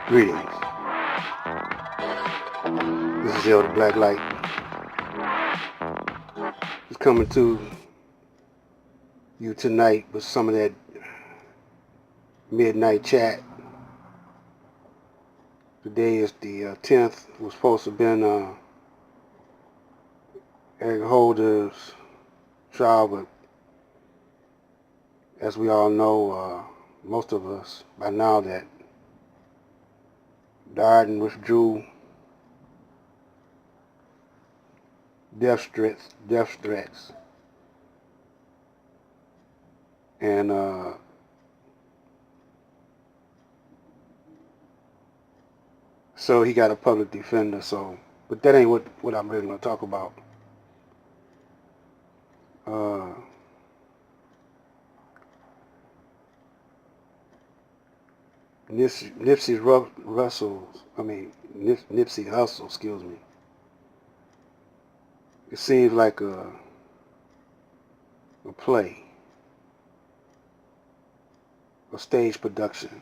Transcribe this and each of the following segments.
Greetings. This is Elder Black Light. Just coming to you tonight with some of that midnight chat. Today is the 10th. It was supposed to have been Eric Holder's trial, but as we all know, most of us by now that died and withdrew death threats, and so he got a public defender. So, but that ain't what I'm really gonna talk about. Nipsey Hussle, excuse me. It seems like a play, a stage production.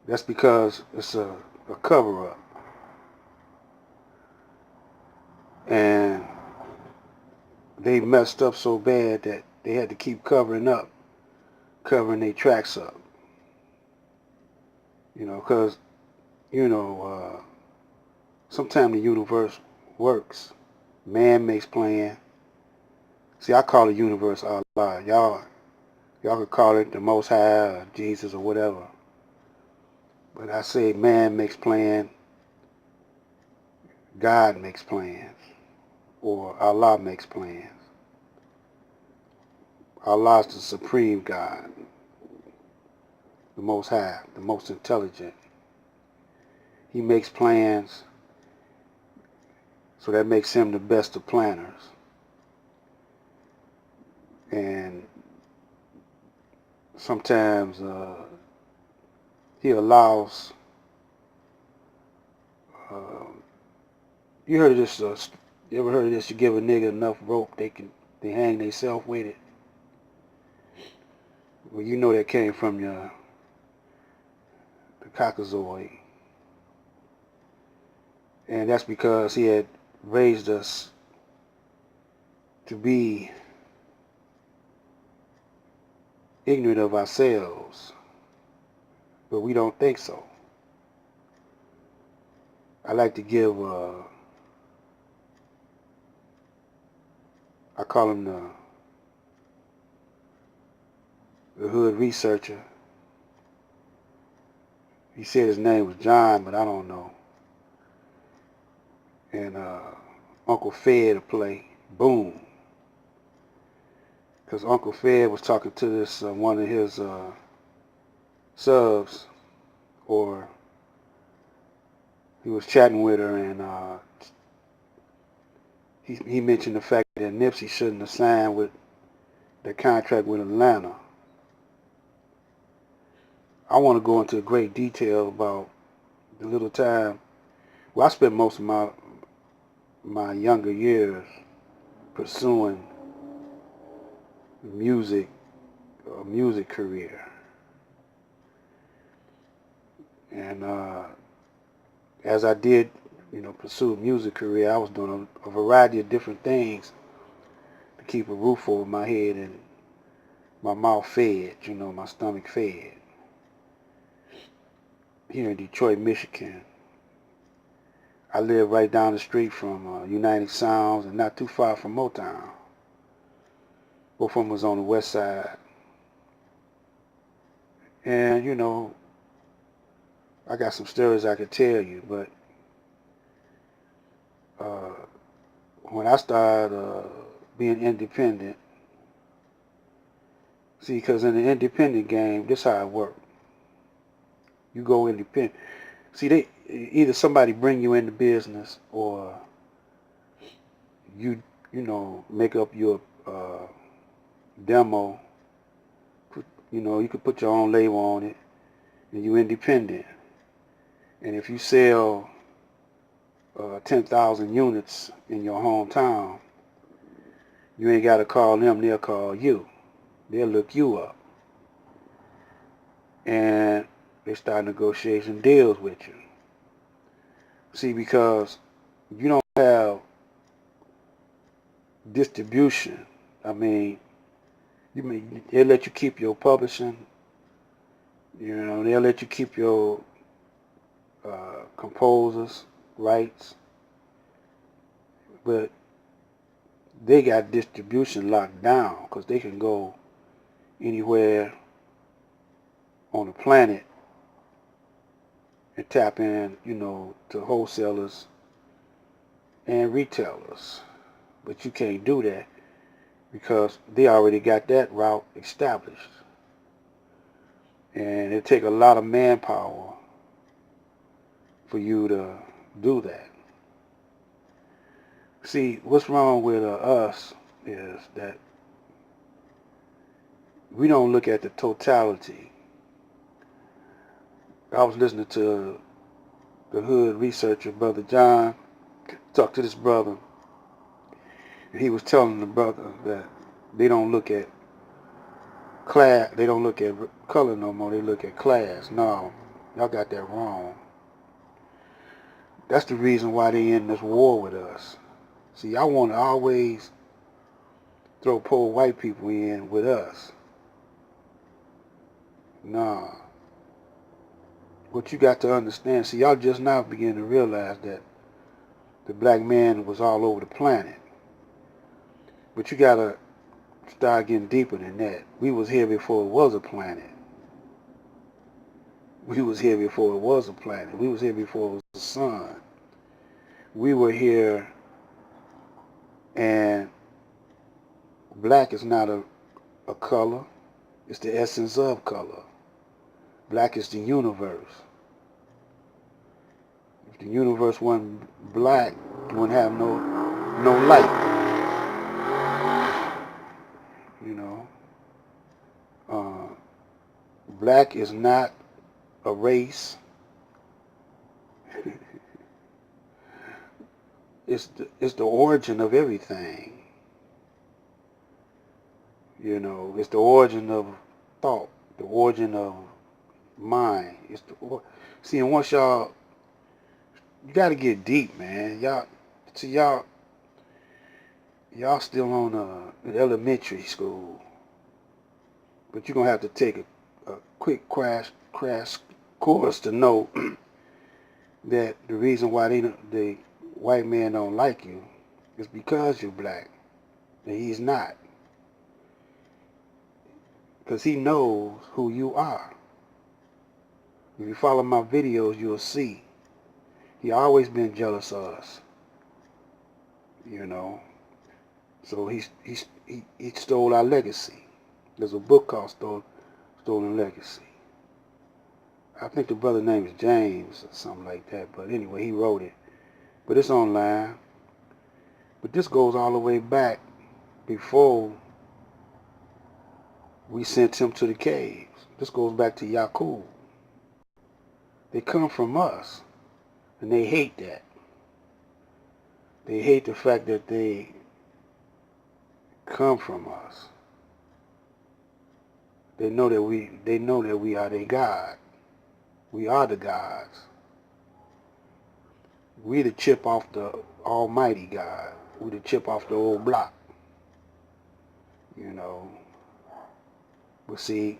That's because it's a cover-up. And they messed up so bad that they had to keep covering their tracks up. Because, sometimes the universe works. Man makes plan. See, I call the universe Allah. Y'all could call it the Most High or Jesus or whatever. But I say man makes plan, God makes plans, or Allah makes plans. Allah is the supreme God, the Most High, the most intelligent. He makes plans, so that makes him the best of planners. And sometimes he allows, you heard of this, you ever heard of this, you give a nigga enough rope, they hang themselves with it. Well, you know that came from the Caucasoid. And that's because he had raised us to be ignorant of ourselves, but we don't think so. I like to give, I call him the hood researcher. He said his name was John, but I don't know. And Uncle Fed to play, boom. Because Uncle Fed was talking to this one of his subs, or he was chatting with her, and he mentioned the fact that Nipsey shouldn't have signed with the contract with Atlanta. I want to go into great detail about the little time. Well, I spent most of my younger years pursuing music, a music career. And as I did, pursue a music career, I was doing a variety of different things to keep a roof over my head and my mouth fed, my stomach fed. Here in Detroit, Michigan. I live right down the street from United Sounds and not too far from Motown. Both of them was on the west side. And, I got some stories I could tell you, but when I started being independent, see, because in the independent game, this is how it works. You go independent. See, either somebody bring you into business, or you make up your demo. You could put your own label on it, and you independent. And if you sell 10,000 units in your hometown, you ain't got to call them, they'll call you. They'll look you up. and they start negotiating deals with you. See, because you don't have distribution. I mean, they'll let you keep your publishing. They'll let you keep your composers' rights, but they got distribution locked down because they can go anywhere on the planet and tap in, to wholesalers and retailers. But you can't do that because they already got that route established. And it take a lot of manpower for you to do that. See, what's wrong with us is that we don't look at the totality. I was listening to the hood researcher, Brother John, talk to this brother, and he was telling the brother that they don't look at class, they don't look at color no more, they look at class. No, y'all got that wrong. That's the reason why they in this war with us. See, y'all want to always throw poor white people in with us. Nah. What you got to understand, see, y'all just now begin to realize that the black man was all over the planet. But you got to start getting deeper than that. We was here before it was a planet. We was here before it was a planet. We was here before it was the sun. We were here, and black is not a color. It's the essence of color. Black is the universe. If the universe wasn't black, you wouldn't have no light. Black is not a race. It's the origin of everything. It's the origin of thought, the origin of mind. See, and once y'all, you got to get deep, man. Y'all still on elementary school, but you're gonna have to take a quick crash course to know that the reason why the white man don't like you is because you're black, and he's not. Because he knows who you are. If you follow my videos, you'll see. He always been jealous of us. So he stole our legacy. There's a book called Stolen Legacy. I think the brother's name is James or something like that. But anyway, he wrote it. But it's online. But this goes all the way back before we sent him to the caves. This goes back to Yaqub. They come from us, and they hate that. They hate the fact that they come from us. They know that we are their God. We are the gods. We the chip off the Almighty God. We the chip off the old block. But see,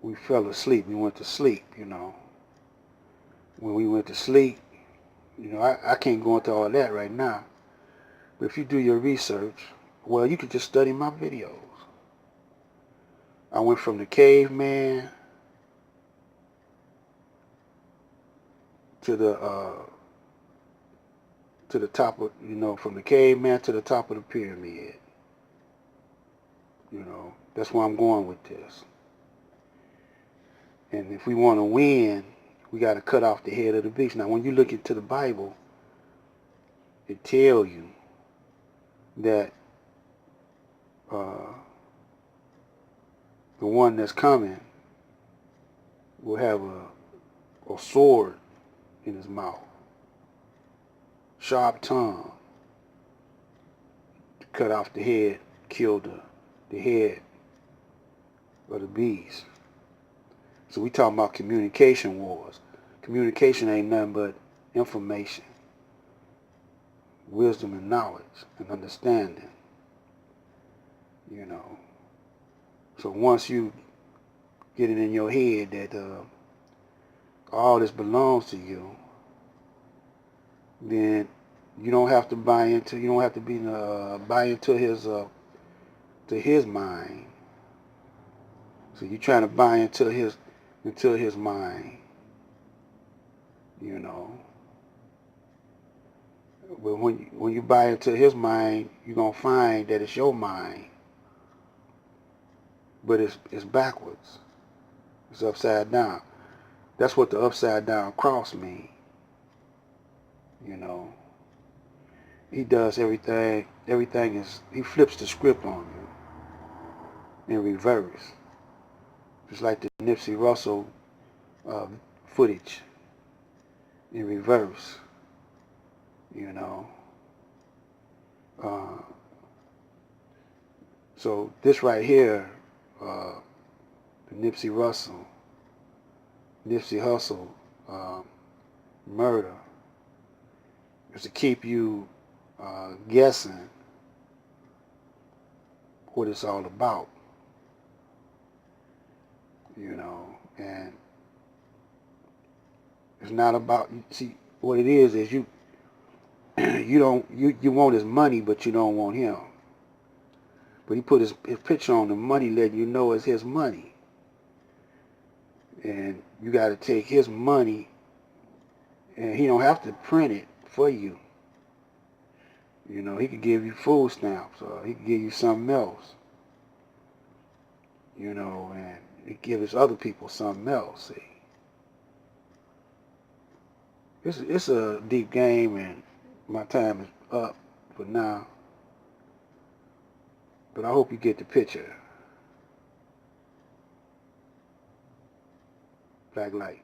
we fell asleep. We went to sleep, When we went to sleep, I can't go into all that right now. But if you do your research, well, you could just study my videos. I went from the caveman to the top of, from the caveman to the top of the pyramid. That's where I'm going with this. And if we want to win, we got to cut off the head of the beast. Now, when you look into the Bible, it tells you that the one that's coming will have a sword in his mouth, sharp tongue, cut off the head, kill the head of the beast. So we talking about communication wars. Communication ain't nothing but information, wisdom and knowledge and understanding. You know. So once you get it in your head that all this belongs to you, then you don't have to buy into. You don't have to be buy into his mind. So you're trying to buy into his mind. You know. But when you buy into his mind, you're gonna find that it's your mind, but it's backwards. It's upside down. That's what the upside down cross means. You know. He does everything. He flips the script on you in reverse. Just like the Nipsey Russell footage in reverse. You know. So this right here, the Nipsey Hussle murder, is to keep you guessing what it's all about. You know, and it's not about. See, what it is you you want his money, but you don't want him. But he put his picture on the money, letting you know it's his money. And you got to take his money, and he don't have to print it for you. You know, he could give you food stamps, or he could give you something else. You know, and he gives other people something else. See, it's a deep game, and my time is up for now. But I hope you get the picture. Black light.